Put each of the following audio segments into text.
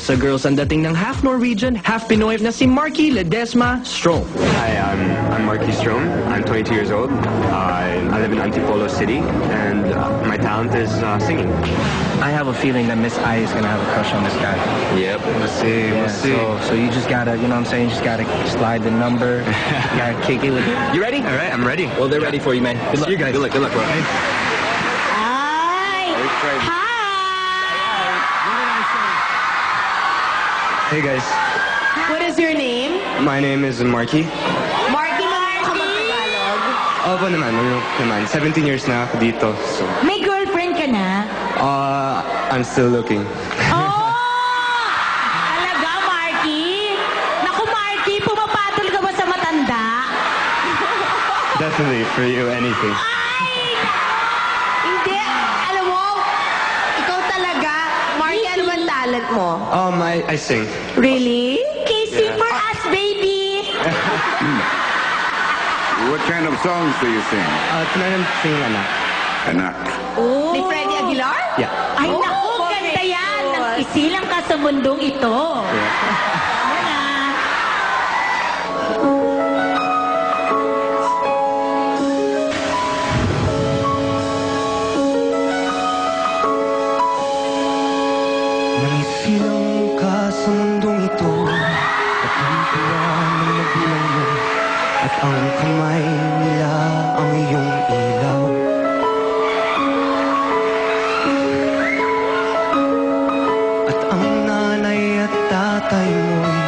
sa girls ang dating ng half Norwegian, half Pinoy na si Marky Ledesma Strome. Hi, I'm Marky Strome. I'm 22 years old. I live in Antipolo City, and my talent is singing. I have a feeling that Miss I is gonna have a crush on this guy. Yep. We'll see. We'll see. So you just gotta, you know what I'm saying? You just gotta slide the number. You gotta kick it with it. You ready? All right, I'm ready. Well, they're ready for you, man. Good luck. See you guys. Good luck, bro. Hi! Hi! Hey guys, What is your name? my name is Marky. Marky, marunong ka mag-Tagalog? Opo naman. 17 years na ako dito. So, May girlfriend ka na? I'm still looking. Oh! Talaga, Marky? Naku, Marky, pumapatol ka ba sa matanda? Definitely, for you, anything. Ay! Hindi. Alam mo, ikaw talaga. Marky, ano bang talent mo? I sing. Really? Kissing for us, baby! What kind of songs do you sing? Tinanim sing anak. Anak. Oh. Ni Freddie Aguilar? Yeah. Ay, naku, ganda yan. Nag-isilang ka sa mundong ito. Tama na. Nangisilang ka sa mundong ito at ang tuwa ng magulang mo at ang kamay nila ang iyong ilaw. At ang nanay at tatay mo'y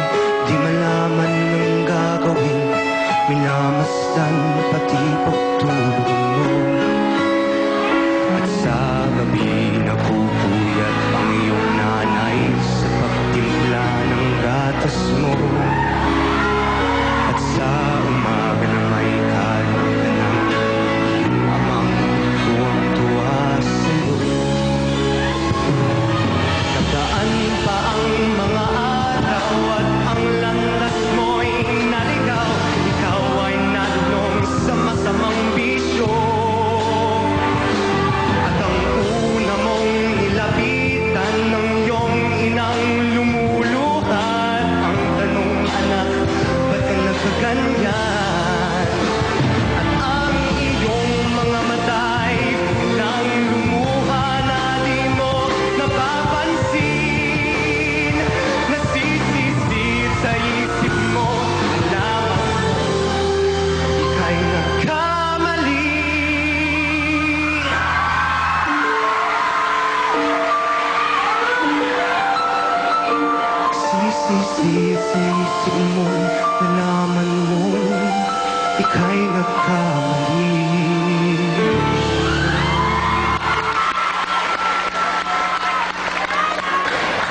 di malaman ng gagawin, minamasdan pati pagtulog mo. At sa gabi napupuyat ang iyong nanay sa pagtimpla ng gatas mo. At sa umaga na may kalong ka na, iyong amang tuwang-tuwa sa'yo. Nagdaan pa ang mga araw at ang landas mo'y naligaw. Ikaw ay nalulong sa masamang bisyo. At ang una mong nilapitan ng iyong inang lumuluhat. Ang tanong, anak, ba't ka nagkaganyan? At ang iyong mga mata'y biglang lumuha na di mo napapansin. Nasisisid sa isip mo, lamang ika'y nagkamali. Sisisid sa isip mo, nalaman mo, ika'y nagkamali.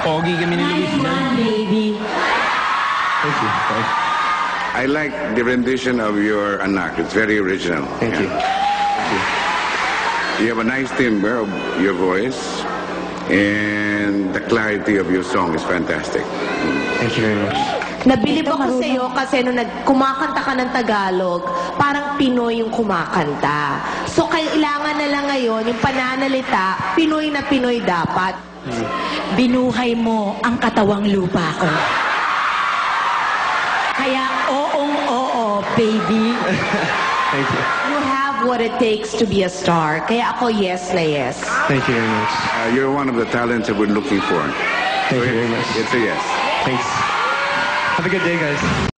Pogi kami ni Luis. Nice one, baby. Thank you. I like the rendition of your anak. It's very original. Thank you. You have a nice timbre of your voice, and the clarity of your song is fantastic. Thank you very much. Nabilib ako sa'yo kasi nung kumakanta ka ng Tagalog, parang Pinoy yung kumakanta. So, kailangan na lang ngayon, yung pananalita, Pinoy na Pinoy dapat. Binuhay mo ang katawang lupa ko. Kaya, oo, baby. Thank you. You have what it takes to be a star. Kaya ako, yes na yes. Thank you very much. You're one of the talents that we're looking for. Thank you very much. It's a yes. Thanks. Have a good day, guys.